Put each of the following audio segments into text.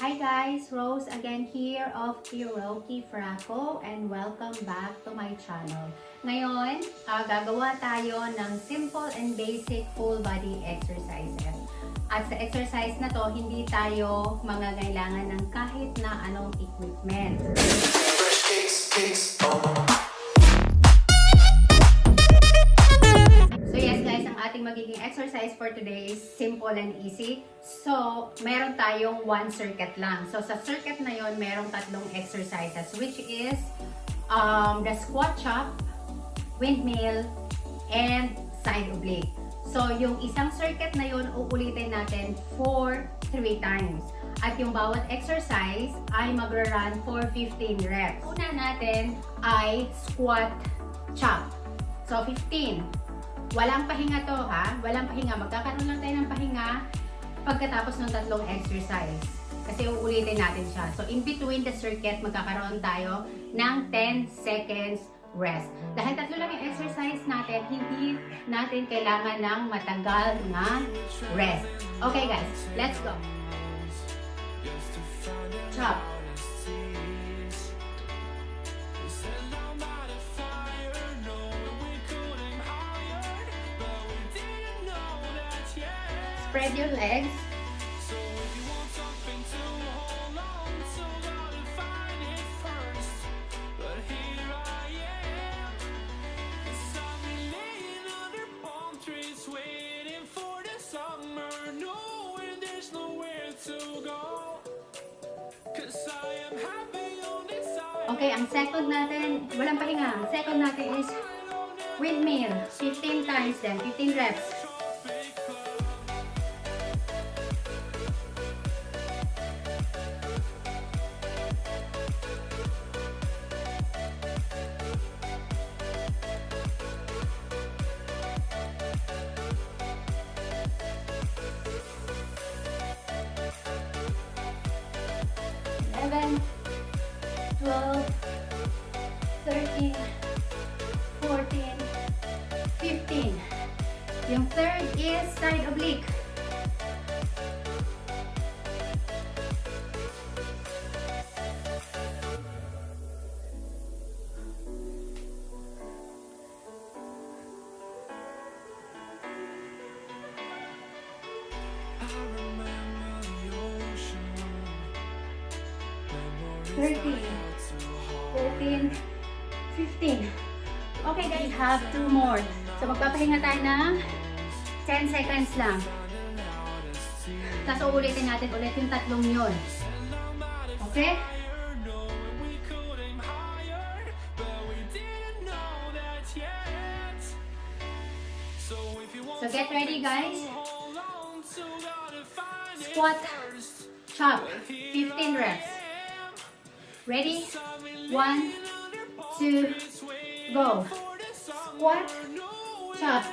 Hi guys, Rose again here of Kiroky, Fraco, and welcome back to my channel. Ngayon, gagawa tayo ng simple and basic full body exercises. At sa exercise na to, hindi tayo mangangailangan ng kahit na anong equipment. So yes guys, ang ating magiging exercise for today is simple and easy. So, meron tayong one circuit lang. So, sa circuit na yon, merong tatlong exercises, which is the squat chop, windmill, and side oblique. So, yung isang circuit na yon, uulitin natin for 3 times. At yung bawat exercise ay magra-run for 15 reps. Una natin ay squat chop. So, 15. Walang pahinga to ha. Walang pahinga. Magkakaroon lang tayo ng pahinga pagkatapos ng tatlong exercise. Kasi uulitin natin siya. So, in between the circuit, magkakaroon tayo ng 10 seconds rest. Dahil tatlo lang yung exercise natin, hindi natin kailangan ng matagal na rest. Okay guys, let's go. Chop. Spread your legs. Okay, ang second natin, walang pahinga. Ang second natin is windmill. 15 times then, 15 reps. Eleven, 12, 13, 14, 15. Yung third is side oblique. Thirteen, 14, 15. Okay guys, have 2 more. So magpapahinga tayo ng 10 seconds lang. Tapos uulitin natin ulit yung tatlong yun. Okay? So get ready guys. Squat, chop, 15 reps. Ready? 1, 2, go. Squat, chop.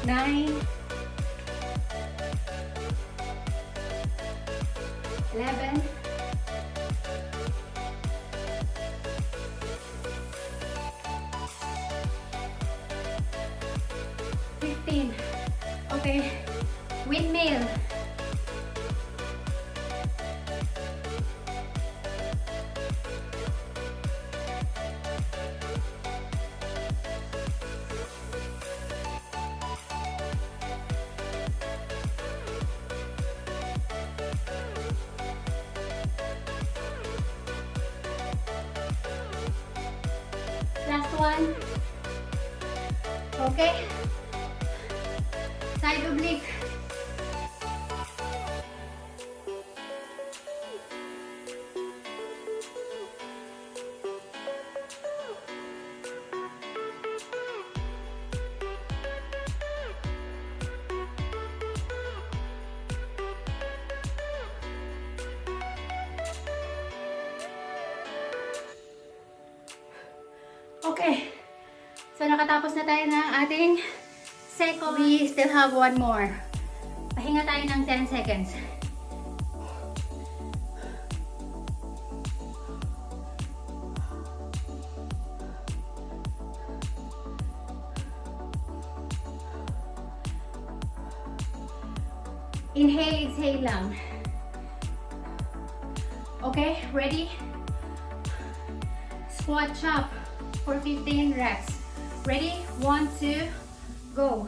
Nine, 11, 15. Okay, windmill. Last one. Okay. Side oblique. Okay. So, nakatapos na tayo ng ating second. We still have one more. Pahinga tayo ng 10 seconds. Inhale, exhale lang. Okay, ready? Squat chop for 15 reps. Ready? 1, 2, go.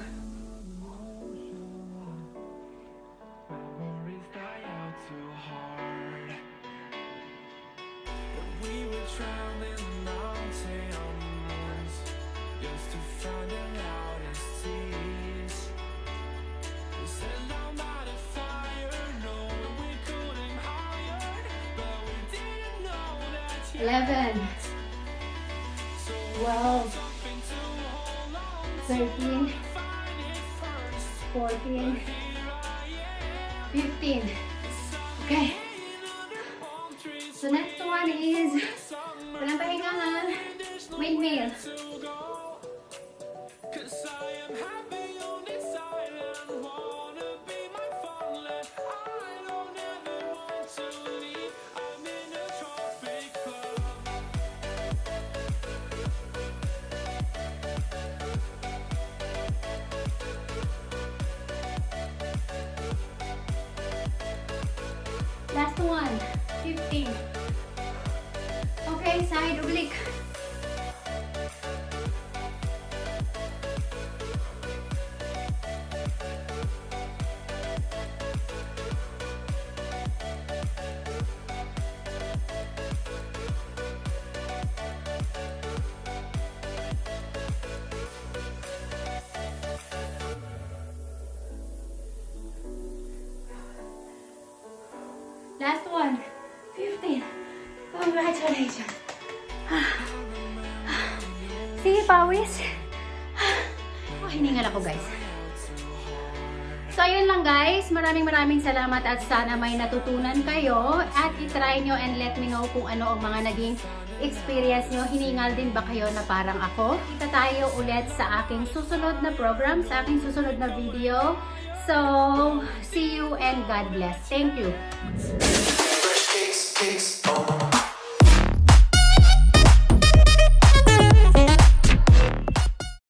Eleven, 12, 13, 14, 15. Okay. So next one is walang pahingahan, windmill. Last one, 15. Okay, side oblique. Last one, 15. Congratulations. Sige, pawis. Hiningal ako, guys. So, ayun lang, guys. Maraming salamat at sana may natutunan kayo at itry nyo and let me know kung ano ang mga naging experience nyo. Hiningal din ba kayo na parang ako? Kita tayo ulit sa aking susunod na program, sa aking susunod na video. So, see you and God bless. Thank you. Fresh cakes, oh.